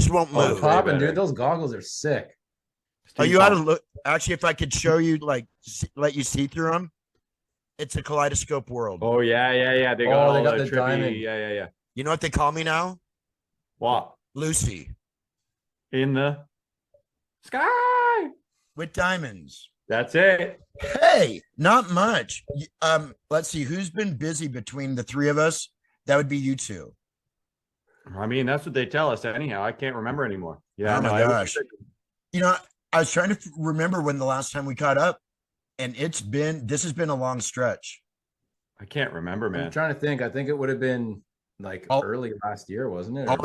just won't Oh, move. popping, dude. Those goggles are sick. Oh, you ought to look. Actually, if I could show you, like, let you see through them, it's a kaleidoscope world. Oh yeah. They got all the trippy. diamond. Yeah. You know what they call me now? What? Lucy In the sky with diamonds. That's it. Hey, not much. Let's see who's been busy between the three of us. That would be you two. I mean, that's what they tell us anyhow. I can't remember anymore. Yeah. Oh my gosh. You know, I was trying to remember when the last time we caught up, and this has been a long stretch. I can't remember, man. I'm trying to think. I think it would have been like early last year, wasn't it? It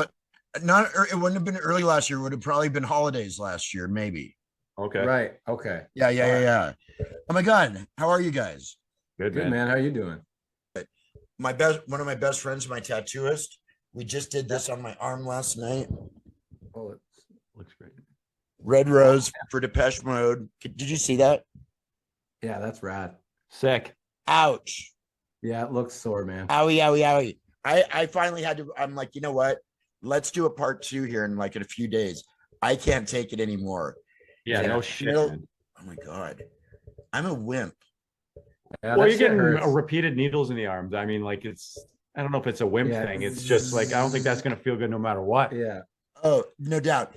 wouldn't have been early last year. It would have probably been holidays last year, maybe. Okay. Right. Okay. Yeah. Oh my God. How are you guys? Good, man. How are you doing? One of my best friends, my tattooist. We just did this on my arm last night. Oh, it looks great. Red Rose for Depeche Mode. Did you see that? Yeah, that's rad. Sick. Ouch. Yeah, it looks sore, man. Owie. I finally had to, I'm like, you know what? Let's do a part 2 here in a few days. I can't take it anymore. Yeah, no shit, man. Oh my God. I'm a wimp. Yeah, well, you're getting repeated needles in the arms. I mean, I don't know if it's a wimp thing. It's just I don't think that's going to feel good no matter what. Yeah. Oh, no doubt.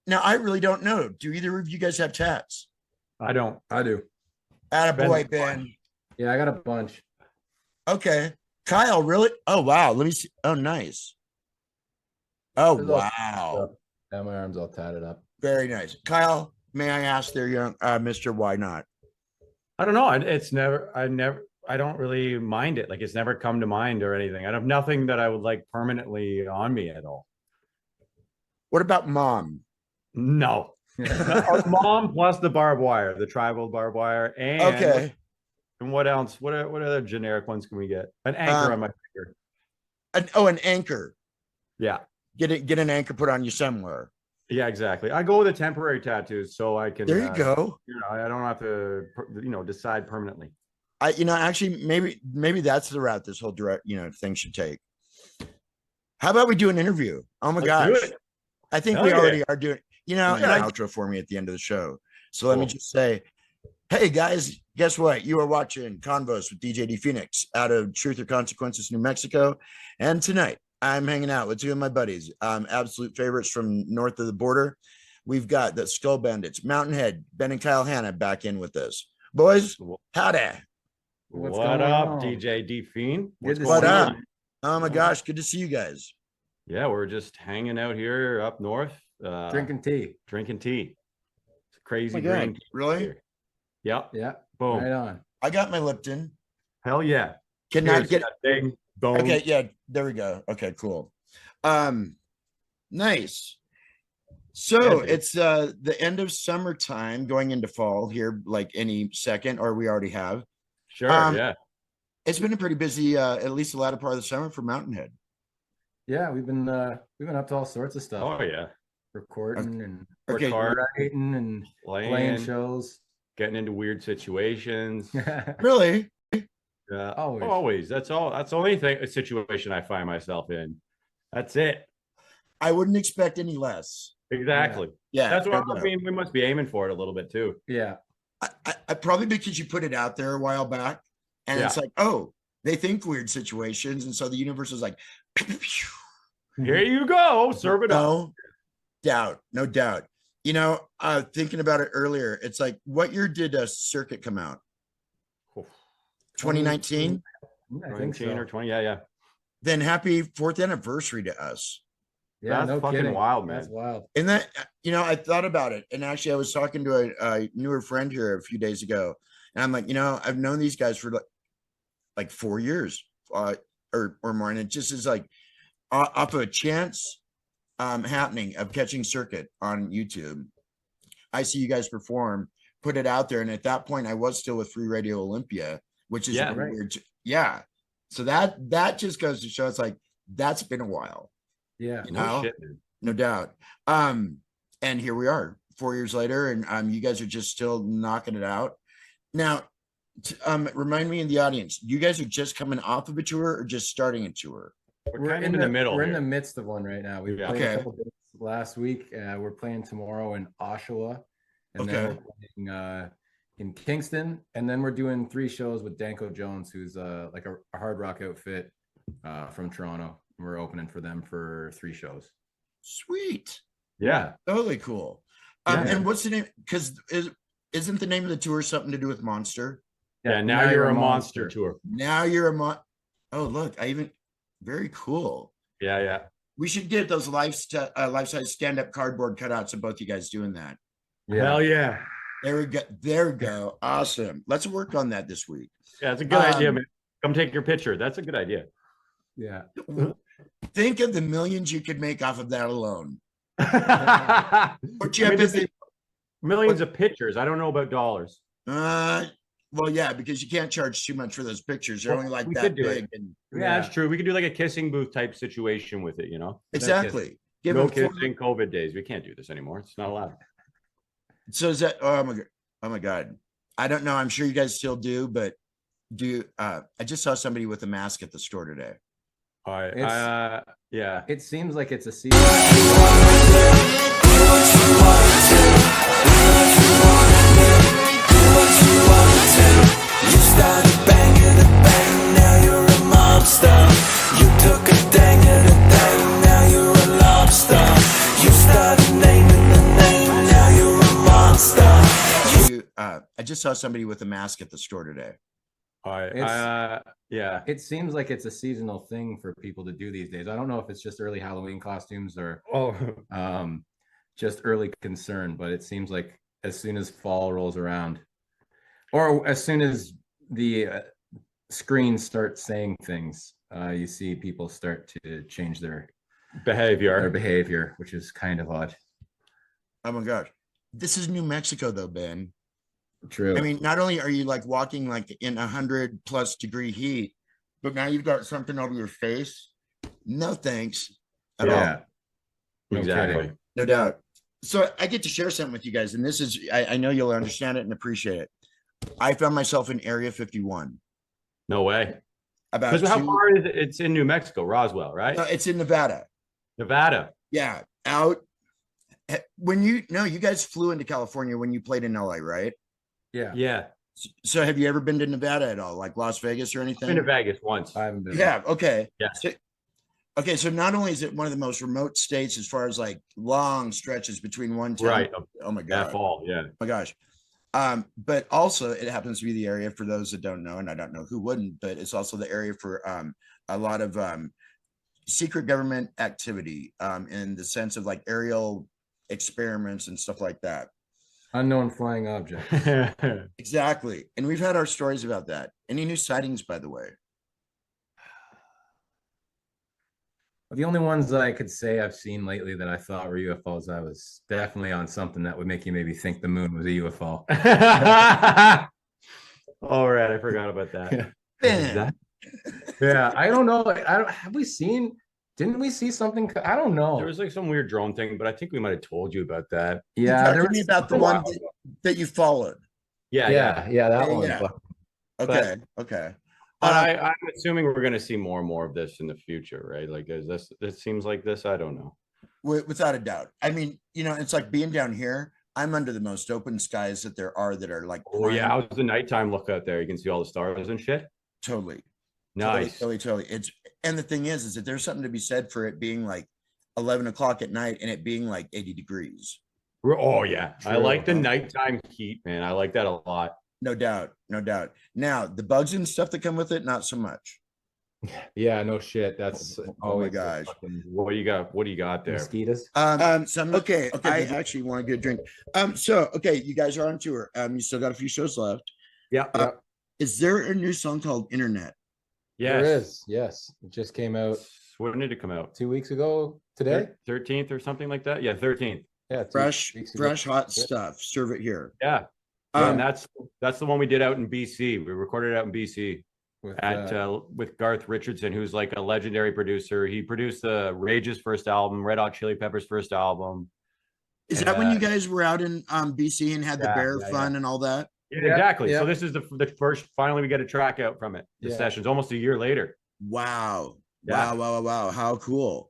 Now I really don't know. Do either of you guys have tats? I don't. I do. Attaboy, Ben. Yeah, I got a bunch. Okay. Kyle, really? Oh, wow. Let me see. Oh, nice. Oh, wow. Yeah, my arm's all tatted up. Very nice. Kyle, may I ask there, young Mr. Why not? I don't know. I don't really mind it. It's never come to mind or anything. I have nothing that I would permanently on me at all. What about mom? No. Mom plus the barbed wire, the tribal barbed wire. And okay. And what else? What other generic ones can we get? An anchor on my finger. An anchor. Yeah. Get an anchor put on you somewhere. Yeah, exactly. I go with a temporary tattoos so I can. There you go. I don't have to, decide permanently. Actually, maybe that's the route this whole thing should take. How about we do an interview? Oh my gosh. I think we already are doing, an outro for me at the end of the show. So let me just say, hey guys, guess what? You are watching KONVOS with DJ D Phoenix out of Truth or Consequences, New Mexico. And tonight I'm hanging out with two of my buddies, absolute favorites from north of the border. We've got the Skull Bandits, Mountain Head, Ben and Kyle Hanna back in with us. Boys, howdy. What up, DJ D Fiend? What up? Oh my gosh, good to see you guys. Yeah, we're just hanging out here up north. Drinking tea. It's crazy green tea. Really? Here. Yep. Yeah. Boom. Right on. I got my Lipton. Hell yeah. Can I get big bone? Okay, yeah, there we go. Okay, cool. Nice. So it's the end of summertime going into fall here, any second, or we already have. Sure, yeah. It's been a pretty busy, at least the latter part of the summer for Mountain Head. Yeah, we've been up to all sorts of stuff. Oh yeah. Recording and writing and playing shows. Getting into weird situations. Really? Yeah. Always. That's all. That's the only situation I find myself in. That's it. I wouldn't expect any less. Exactly. Yeah. That's what I mean. We must be aiming for it a little bit too. Yeah. I probably because you put it out there a while back, and it's oh, they think weird situations, and so the universe is like, here you go, serve it up. No doubt. Thinking about it earlier, it's what year did Circuit come out? 2019? I think so. Or 20, yeah. Then happy 4th anniversary to us. Yeah, that's fucking kidding. Wild, man. That's wild. And that, I thought about it, and actually I was talking to a newer friend here a few days ago, and I'm like, I've known these guys for like 4 years or more, and it just is off of a chance happening of catching Circuit on YouTube. I see you guys perform, put it out there, and at that point I was still with Free Radio Olympia, which is weird. Yeah. So that just goes to show it's that's been a while. Yeah. No doubt. And here we are 4 years later, and you guys are just still knocking it out. Now, remind me in the audience, you guys are just coming off of a tour or just starting a tour? We're kind of in the middle. We're in the midst of one right now. We've played a couple days last week. We're playing tomorrow in Oshawa, and then we're playing in Kingston, and then we're doing 3 shows with Danko Jones, who's like a hard rock outfit from Toronto. We're opening for them for 3 shows. Sweet. Yeah. Totally cool. And what's the name? Because isn't the name of the tour something to do with Monster? Yeah. Now you're a monster tour. Now you're a Oh, look, very cool. Yeah. Yeah. We should get those life-size stand-up cardboard cutouts of both you guys doing that. Yeah. Hell yeah. There we go. There we go. Awesome. Let's work on that this week. Yeah, it's a good idea, man. Come take your picture. That's a good idea. Yeah. Think of the millions you could make off of that alone. Millions of pictures. I don't know about dollars. Well, yeah, because you can't charge too much for those pictures. They're only like that big. Yeah, that's true. We could do like a kissing booth type situation with it, you know? Exactly. No kissing COVID days. We can't do this anymore. It's not allowed. So is that, oh my God. I don't know. I'm sure you guys still do, but I just saw somebody with a mask at the store today. Yeah. It seems like it's a season. You started banging a bang, now you're a monster. You took a dang at a dang, now you're a lobster. You started naming the name, now you're a monster. I just saw somebody with a mask at the store today. Yeah. It seems like it's a seasonal thing for people to do these days. I don't know if it's just early Halloween costumes or just early concern, but it seems like as soon as fall rolls around, or as soon as the screens start saying things, you see people start to change their behavior, which is kind of odd. Oh my gosh. This is New Mexico though, Ben. True. I mean, not only are you like walking like in 100+ degree heat, but now you've got something over your face. No thanks at all. Exactly. No doubt. So I get to share something with you guys, and this is, I know you'll understand it and appreciate it. I found myself in Area 51. No way. How far is it? It's in New Mexico, Roswell, right? It's in Nevada. Nevada. Yeah. Out. You guys flew into California when you played in LA, right? Yeah. Yeah. So have you ever been to Nevada at all, like Las Vegas or anything? I've been to Vegas once. I haven't been. Yeah. Okay. Yeah. So not only is it one of the most remote states as far as like long stretches between one town. Right. Oh my God. That fall. Yeah. Oh my gosh. But also it happens to be the area, for those that don't know, and I don't know who wouldn't, but it's also the area for a lot of secret government activity in the sense of like aerial experiments and stuff like that. Unknown flying objects. Exactly. And we've had our stories about that. Any new sightings, by the way? The only ones that I could say I've seen lately that I thought were UFOs, I was definitely on something that would make you maybe think the moon was a UFO. All right, I forgot about that. Yeah, I don't know. Didn't we see something? I don't know. There was like some weird drone thing, but I think we might have told you about that. Yeah, there was about the one that you followed. Yeah, that one. Yeah. Okay. But I'm assuming we're going to see more and more of this in the future, right? Like, this seems like this. I don't know. Without a doubt. I mean, it's like being down here. I'm under the most open skies that there are that are like. Oh yeah, how's the nighttime look out there? You can see all the stars and shit. Totally. Nice. Totally. And the thing is that there's something to be said for it being like 11 o'clock at night and it being like 80 degrees. Oh yeah, true. I like the nighttime heat, man. I like that a lot. No doubt. Now the bugs and stuff that come with it, not so much. Yeah, no shit. That's oh my gosh. What do you got there? Mosquitoes. Okay. I actually want to get a drink. You guys are on tour. You still got a few shows left. Yeah. Is there a new song called Internet? Yes. There is. Yes. It just came out. When did it come out? 2 weeks ago today? 13th or something like that. Yeah, 13th. Yeah. Fresh hot stuff. Serve it here. Yeah. And that's the one we did out in BC. We recorded it out in BC with Garth Richardson, who's like a legendary producer. He produced Rage's first album, Red Hot Chili Peppers' first album. Is that when you guys were out in BC and had the bear fun and all that? Yeah, exactly. Yeah. So this is the first. Finally, we get a track out from it. The sessions almost a year later. Wow! Yeah. Wow! How cool!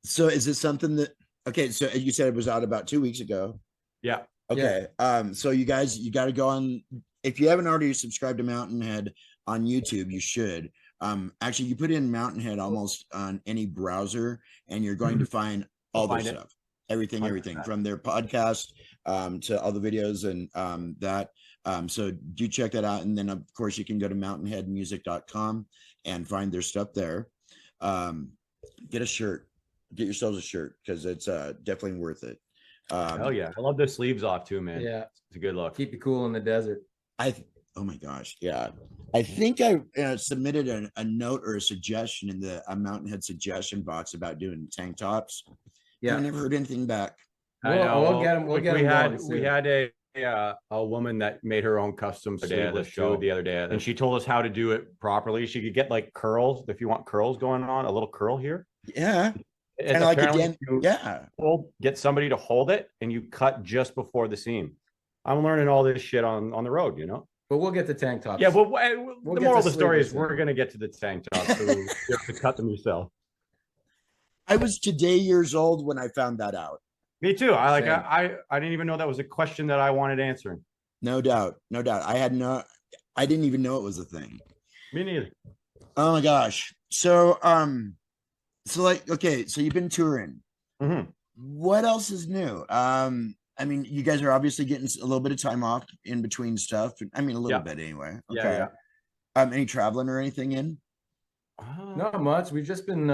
So is this something that, okay, so you said it was out about 2 weeks ago. Yeah. Okay. So you guys, you got to go on, if you haven't already subscribed to Mountain Head on YouTube, you should. Actually, you put in Mountain Head almost on any browser, and you're going to find all their stuff, everything from their podcast to all the videos and that. So do check that out. And then, of course, you can go to mountainheadmusic.com and find their stuff there. Get a shirt, get yourselves a shirt, because it's definitely worth it. Hell yeah. I love the sleeves off too, man. Yeah. It's a good look. Keep you cool in the desert. Oh my gosh. Yeah. I think I submitted a note or a suggestion in the Mountain Head suggestion box about doing tank tops. Yeah. I never heard anything back. I know. We'll get them. We had a woman that made her own custom sleeveless show the other day, and she told us how to do it properly. She could get like curls, if you want curls going on, a little curl here. Yeah. And like again, get somebody to hold it, and you cut just before the seam. I'm learning all this shit on the road, you know. But we'll get the tank tops. Yeah, well, the moral of the story is we're gonna get to the tank tops, so you have to cut them yourself. I was today years old when I found that out. Me too. I didn't even know that was a question that I wanted answering. No doubt. I didn't even know it was a thing. Me neither. Oh my gosh. So so like, okay, so you've been touring. Mm-hmm. What else is new? I mean, you guys are obviously getting a little bit of time off in between stuff. I mean, a little bit anyway. Okay. Yeah. Any traveling or anything in? Not much. We've just been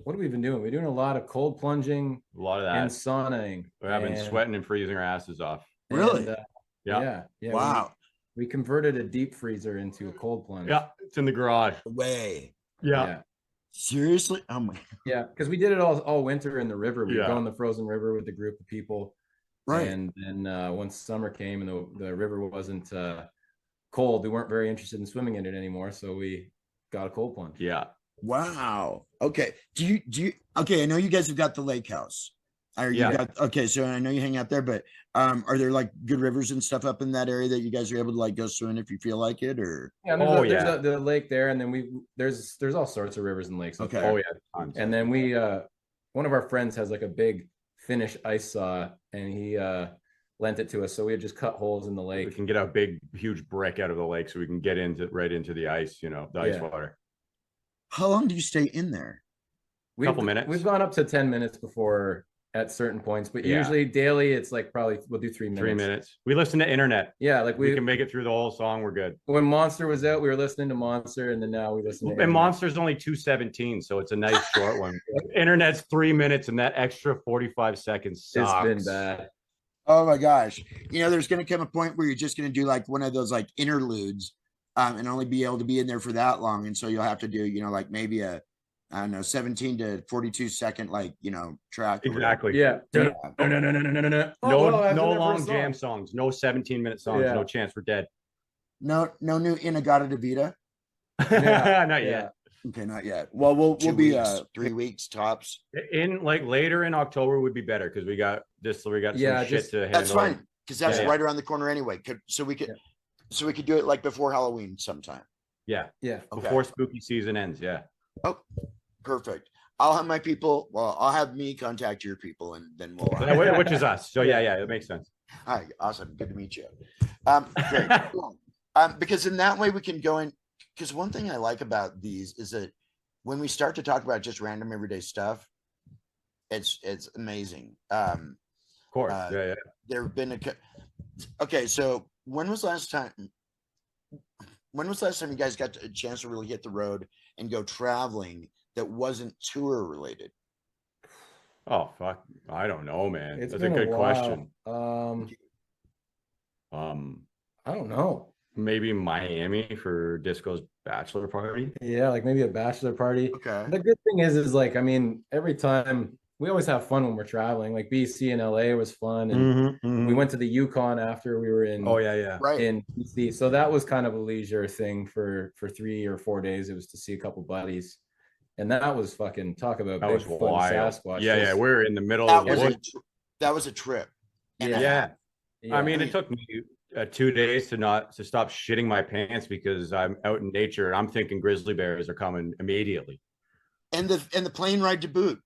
what have we been doing? We're doing a lot of cold plunging, a lot of that, and sauning. We're been sweating and freezing our asses off. Really? Yeah. Wow. We converted a deep freezer into a cold plunge. Yeah, it's in the garage. Way. Yeah. Seriously? Oh my. Yeah, because we did it all winter in the river. We'd go in the frozen river with a group of people. Right. And then once summer came and the river wasn't cold, we weren't very interested in swimming in it anymore. So we got a cold plunge. Yeah. Wow. Okay. Do you okay, I know you guys have got the lake house. Okay, so I know you hang out there, but are there like good rivers and stuff up in that area that you guys are able to like go swimming if you feel like it? Or there's the lake there, and then there's all sorts of rivers and lakes. Okay. Oh yeah. And then we one of our friends has like a big Finnish ice saw, and he lent it to us, so we had just cut holes in the lake. We can get a big huge brick out of the lake so we can get right into the ice, you know, the ice water. How long do you stay in there? A couple minutes. We've gone up to 10 minutes before at certain points, but usually daily it's like probably we'll do 3 minutes. 3 minutes. We listen to internet. Yeah, like we can make it through the whole song. We're good. When Monster was out, we were listening to Monster, and then now we listen to internet. Monster's only 2:17, so it's a nice short one. Internet's 3 minutes, and that extra 45 seconds sucks. It's been bad. Oh my gosh. You know, there's going to come a point where you're just going to do like one of those like interludes and only be able to be in there for that long. And so you'll have to do, you know, like maybe a, I don't know, 17 to 42 second, like, you know, track. Exactly. Yeah. No long jam songs, no 17-minute songs, no chance, we're dead. No new Inagata Davida. Not yet. Okay, not yet. Well, we'll be 3 weeks tops. In like later in October would be better because we got some shit to handle. That's fine, because that's right around the corner anyway. So we could do it like before Halloween sometime. Yeah. Okay. Before spooky season ends. Yeah. Oh, perfect. I'll have my people. Well, I'll have me contact your people, and then we'll. Which is us. So yeah, it makes sense. Hi, awesome. Good to meet you. Great. Because in that way we can go in. Because one thing I like about these is that when we start to talk about just random everyday stuff, it's amazing. Of course. There have been okay. So when was the last time you guys got a chance to really hit the road and go traveling that wasn't tour related? Oh fuck, I don't know, man. That's a good question. I don't know. Maybe Miami for Disco's bachelor party. Yeah, like maybe a bachelor party. Okay. The good thing is like, I mean, every time we always have fun when we're traveling. Like BC and LA was fun, and we went to the Yukon after we were in. Right. In BC. So that was kind of a leisure thing for 3 or 4 days. It was to see a couple buddies, and that was fucking talk about that was wild. Sasquatch. Yeah, we're in the middle of that was a trip. Yeah. I mean, it took me 2 days to stop shitting my pants because I'm out in nature and I'm thinking grizzly bears are coming immediately. And the plane ride to boot.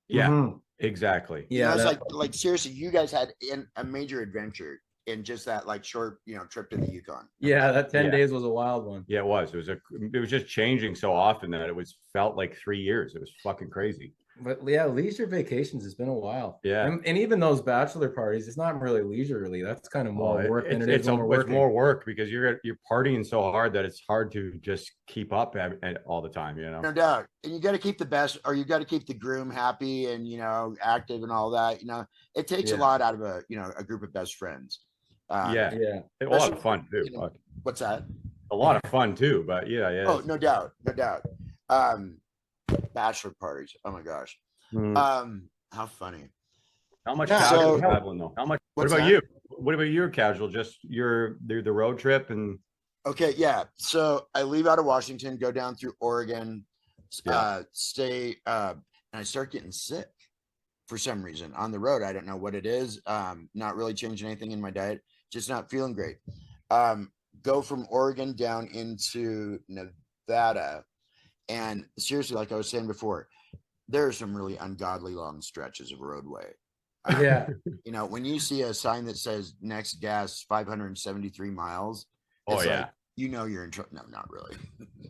Yeah, exactly. Yeah, you know, it's like seriously, you guys had a major adventure in just that like short, you know, trip to the Yukon. Yeah, that 10 days was a wild one. Yeah, it was. It was just changing so often that it felt like 3 years. It was fucking crazy. But yeah, leisure vacations, it's been a while. Yeah. And even those bachelor parties, it's not really leisurely. That's kind of more work than it is when we're working. It's more work because you're partying so hard that it's hard to just keep up all the time, you know. No doubt. And you got to keep the best, or you got to keep the groom happy and, you know, active and all that. You know, it takes a lot out of a group of best friends. A lot of fun too. You know, what's that? A lot of fun too, but yeah. Oh, no doubt. Bachelor parties. Oh my gosh. How funny. How much casual traveling though? How much? What about you? What about your casual? Just the road trip and. Okay, yeah. So I leave out of Washington, go down through Oregon, stay, and I start getting sick for some reason on the road. I don't know what it is. Not really changing anything in my diet, just not feeling great. Go from Oregon down into Nevada. And seriously, like I was saying before, there are some really ungodly long stretches of roadway. Yeah. You know, when you see a sign that says next gas 573 miles, like, you know you're in trouble. No, not really.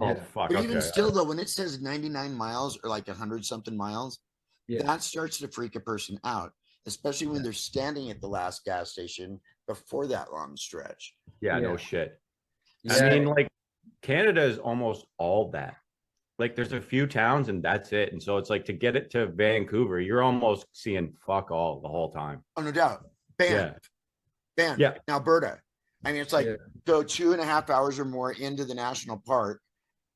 Oh, fuck. But even still, though, when it says 99 miles or like 100-something miles, that starts to freak a person out, especially when they're standing at the last gas station before that long stretch. Yeah, no shit. I mean, like, Canada is almost all that. Like, there's a few towns and that's it. And so it's like to get it to Vancouver, you're almost seeing fuck all the whole time. Oh, no doubt. Banff, Alberta. I mean, it's like go 2.5 hours or more into the national park.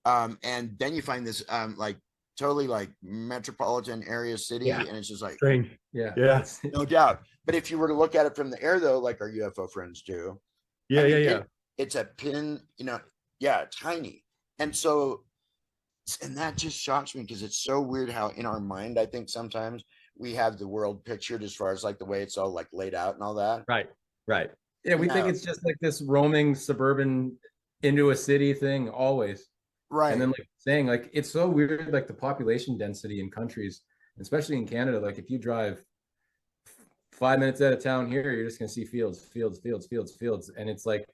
And then you find this like totally like metropolitan area city. And it's just like strange. Yeah. No doubt. But if you were to look at it from the air, though, like our UFO friends do. It's a pin, you know, tiny. And so, and that just shocks me because it's so weird how in our mind, I think sometimes we have the world pictured as far as like the way it's all like laid out and all that. Right. Yeah, we think it's just like this roaming suburban into a city thing always. Right. And then like saying like it's so weird, like the population density in countries, especially in Canada, like if you drive 5 minutes out of town here, you're just gonna see fields. And it's like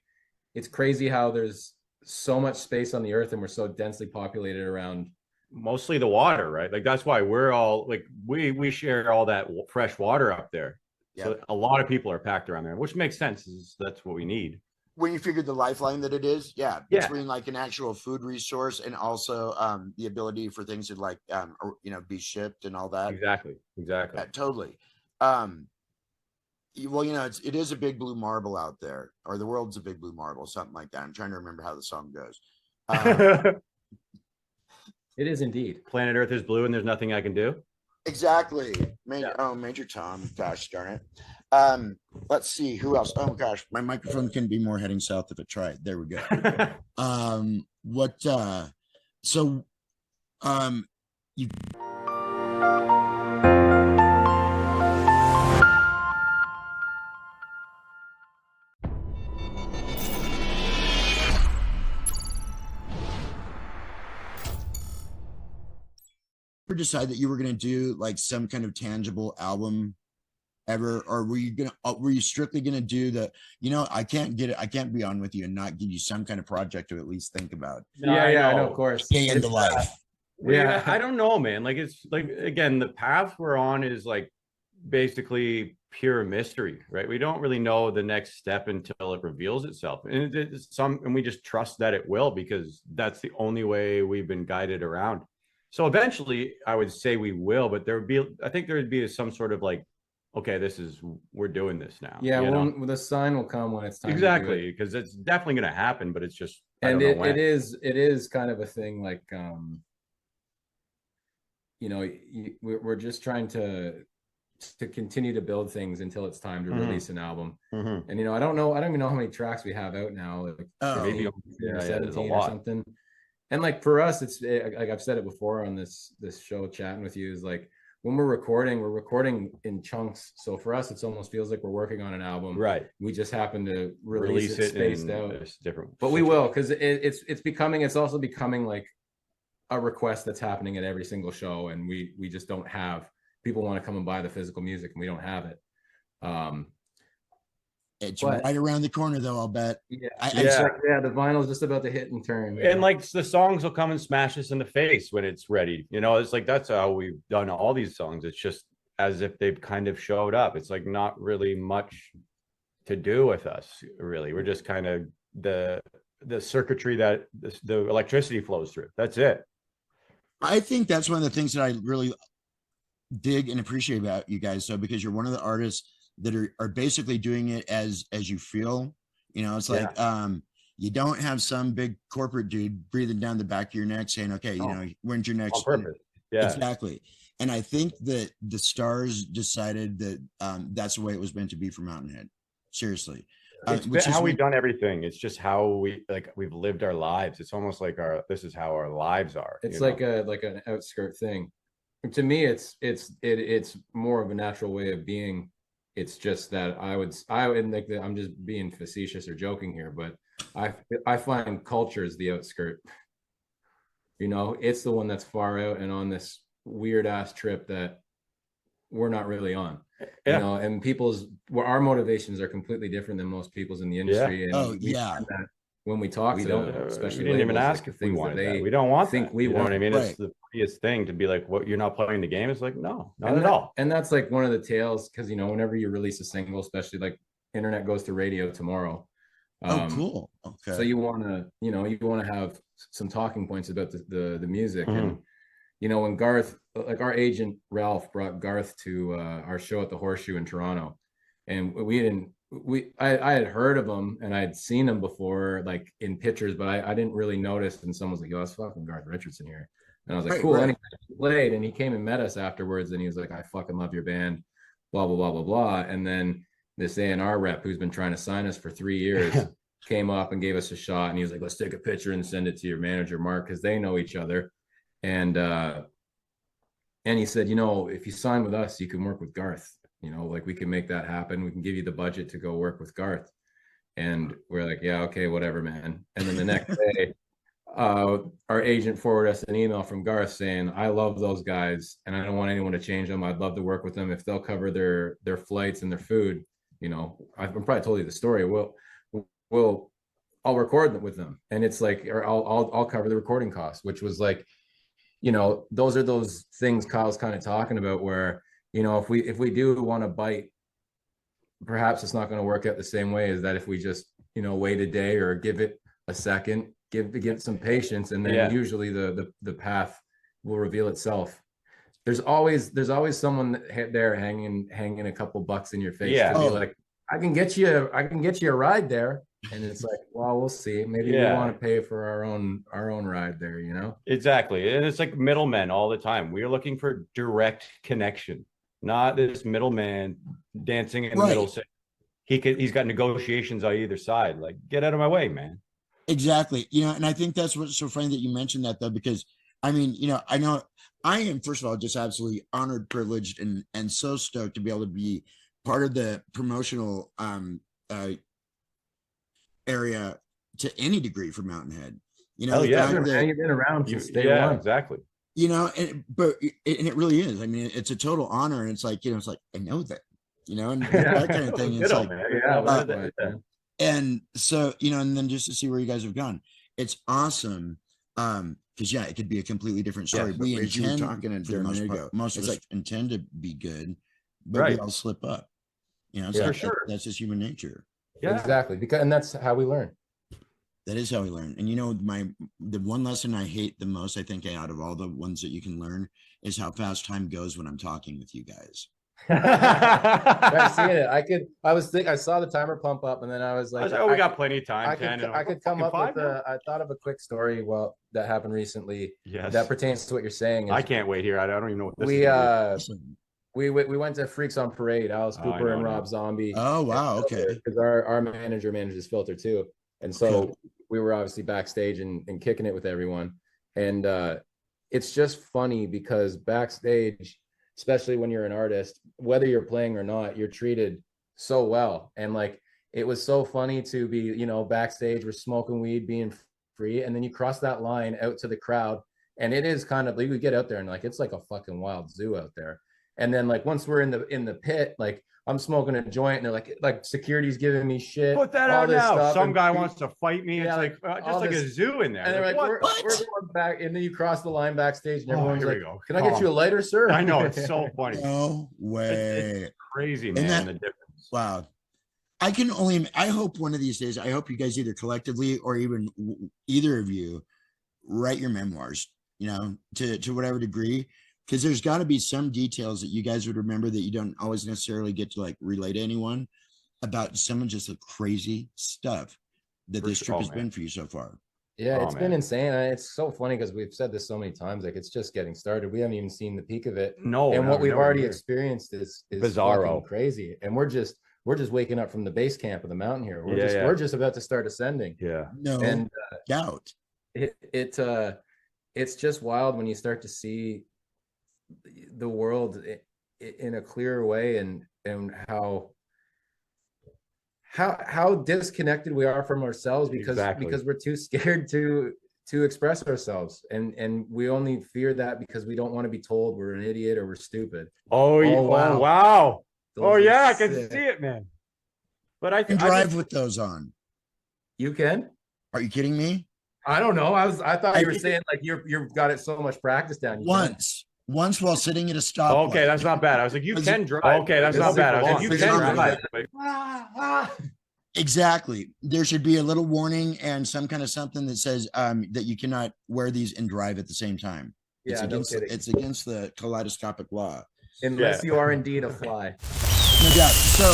it's crazy how there's so much space on the earth and we're so densely populated around mostly the water, right? Like that's why we're all like we share all that fresh water up there. So a lot of people are packed around there, which makes sense. That's what we need. When you figure the lifeline that it is, between like an actual food resource and also the ability for things to like you know, be shipped and all that. Exactly. Totally. Well, you know, it is a big blue marble out there, or the world's a big blue marble, something like that. I'm trying to remember how the song goes. It is indeed. Planet Earth is blue and there's nothing I can do. Exactly. Major Tom. Gosh darn it. Let's see who else. Oh gosh, my microphone can be more heading south if it tried. There we go. You ever decide that you were going to do like some kind of tangible album ever, or were you strictly going to do the, you know, I can't be on with you and not give you some kind of project to at least think about? I know, of course. Stay into life. I don't know, man. Like it's like, again, the path we're on is like basically pure mystery, right? We don't really know the next step until it reveals itself, and we just trust that it will, because that's the only way we've been guided around. So eventually I would say we will, but I think there would be some sort of like, okay, we're doing this now. Yeah, the sign will come when it's time. Exactly, because it's definitely going to happen, but it's just, and it is kind of a thing like, you know, we're just trying to continue to build things until it's time to release an album. And you know, I don't even know how many tracks we have out now, like maybe 17 or something. And like for us, it's like I've said it before on this show, chatting with you, is like when we're recording in chunks. So for us, it almost feels like we're working on an album. Right. We just happen to release it spaced out. Different, but we will, because it's also becoming like a request that's happening at every single show, and we just don't have people want to come and buy the physical music and we don't have it. It's right around the corner though, I'll bet. Yeah. The vinyl's just about to hit and turn. And like the songs will come and smash us in the face when it's ready. You know, it's like that's how we've done all these songs. It's just as if they've kind of showed up. It's like not really much to do with us, really. We're just kind of the circuitry that the electricity flows through. That's it. I think that's one of the things that I really dig and appreciate about you guys. So because you're one of the artists that are basically doing it as you feel, you know, it's like you don't have some big corporate dude breathing down the back of your neck saying, okay, you know, when's your next purpose. Yeah, exactly. And I think that the stars decided that that's the way it was meant to be for Mountainhead. Seriously. It's how we've done everything. It's just how we've lived our lives. It's almost like this is how our lives are. It's like an outskirt thing. To me, it's more of a natural way of being. It's just that I would like I'm just being facetious or joking here, but I find culture is the outskirt. You know, it's the one that's far out and on this weird ass trip that we're not really on. You know, and our motivations are completely different than most people's in the industry. Yeah. And that when we talk to them, especially we didn't even ask if we wanted that. We don't want that. We want. I mean, it's the prettiest thing to be like, "What? You're not playing the game?" It's like, no, not at all. And that's like one of the tales, because you know, whenever you release a single, especially like internet goes to radio tomorrow. Cool. Okay. So you want to have some talking points about the music. And you know, when Garth, like our agent Ralph brought Garth to our show at the Horseshoe in Toronto, and I had heard of him and I'd seen him before, like in pictures, but I didn't really notice. And someone was like, "Yo, it's fucking Garth Richardson here." And I was like, cool. And he played, and he came and met us afterwards, and he was like, "I fucking love your band, blah, blah, blah, blah, blah." And then this A&R rep who's been trying to sign us for 3 years came up and gave us a shot, and he was like, "Let's take a picture and send it to your manager, Mark," because they know each other. And he said, "You know, if you sign with us, you can work with Garth. You know, like we can make that happen. We can give you the budget to go work with Garth." And we're like, "Yeah, okay, whatever, man." And then the next day, our agent forwarded us an email from Garth saying, "I love those guys and I don't want anyone to change them. I'd love to work with them if they'll cover their flights and their food. You know, I've probably told you the story. I'll record with them." And it's like, or I'll cover the recording costs, which was like, you know, those are those things Kyle's kind of talking about where, you know, if we do want to bite, perhaps it's not going to work out the same way as that if we just, you know, wait a day or give it a second, give some patience, and then usually the path will reveal itself. There's always someone there hanging a couple bucks in your face to be like, I can get you a ride there. And it's like, well, we'll see. Maybe we want to pay for our own ride there, you know? Exactly. And it's like middlemen all the time. We're looking for direct connection, not this middleman dancing in the middle. He's got negotiations on either side. Like, get out of my way, man. Exactly. You know, and I think that's what's so funny that you mentioned that, though, because I mean, you know I am, first of all, just absolutely honored, privileged, and so stoked to be able to be part of the promotional area to any degree for Mountainhead. You know, you've been around since day one. Exactly. You know, and it really is. I mean, it's a total honor, and it's like, you know, it's like, I know that, you know, and that kind of thing. It's like, and so, you know, and then just to see where you guys have gone, it's awesome. Because it could be a completely different story. Yeah, we as you were talking during the ago. Most of us intend to be good, but we all slip up. You know, that's just human nature. Yeah, exactly. And that's how we learn. That is how we learn. And you know, the one lesson I hate the most, I think, out of all the ones that you can learn, is how fast time goes when I'm talking with you guys. I see it. I saw the timer pump up, and then I was like, we got plenty of time. I could come up with I thought of a quick story that happened recently that pertains to what you're saying. I can't wait here. I don't even know what this is. We went to Freaks on Parade, Alice Cooper and Rob Zombie. Oh wow, okay. Because our manager manages Filter too. And so we were obviously backstage and kicking it with everyone. And it's just funny because backstage, especially when you're an artist, whether you're playing or not, you're treated so well. And like, it was so funny to be, you know, backstage, we're smoking weed, being free. And then you cross that line out to the crowd. And it is kind of like, we get out there and like, it's like a fucking wild zoo out there. And then like once we're in the pit, like I'm smoking a joint and they're like security's giving me shit. Put that out now. Some guy wants to fight me. Yeah, it's like just like a zoo in there. And they're like, we're going back. And then you cross the line backstage and everyone's like, can I get you a lighter, sir? I know, it's so funny. No way. It's crazy, man. The difference. Wow. I hope one of these days, I hope you guys either collectively or even either of you write your memoirs, you know, to whatever degree, because there's got to be some details that you guys would remember that you don't always necessarily get to like relay to anyone about some of just the crazy stuff that this trip has been for you so far. Yeah, it's been insane. It's so funny because we've said this so many times, like it's just getting started. We haven't even seen the peak of it. And what we've already experienced is bizarro, crazy. And we're just waking up from the base camp of the mountain here. We're just about to start ascending. Yeah. No and, doubt. It's just wild when you start to see the world in a clearer way and how disconnected we are from ourselves because we're too scared to express ourselves and we only fear that because we don't want to be told we're an idiot or we're stupid. Wow. I can see it, man. But I can drive with those on. You can? Are you kidding me? I don't know. I thought you were saying like you've got it so much practice down. Once while sitting at a stoplight. Okay, that's not bad. I was like, you can drive. Okay, that's not bad. I was like, you can drive. Exactly. There should be a little warning and some kind of something that says that you cannot wear these and drive at the same time. Yeah, it's against the kaleidoscopic law. Unless you are indeed a fly. No doubt. So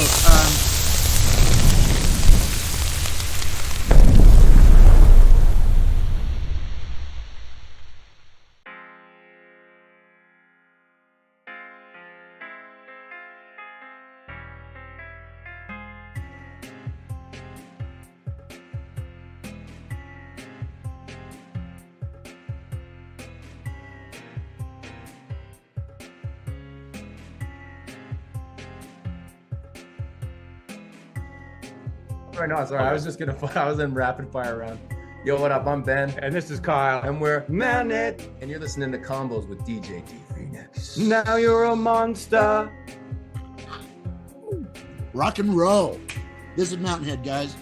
No, sorry. I was in rapid fire round. Yo, what up? I'm Ben. And this is Kyle. And we're Man It. And you're listening to Combos with DJ D Phoenix. Now you're a monster. Rock and roll. This is Mountainhead, guys.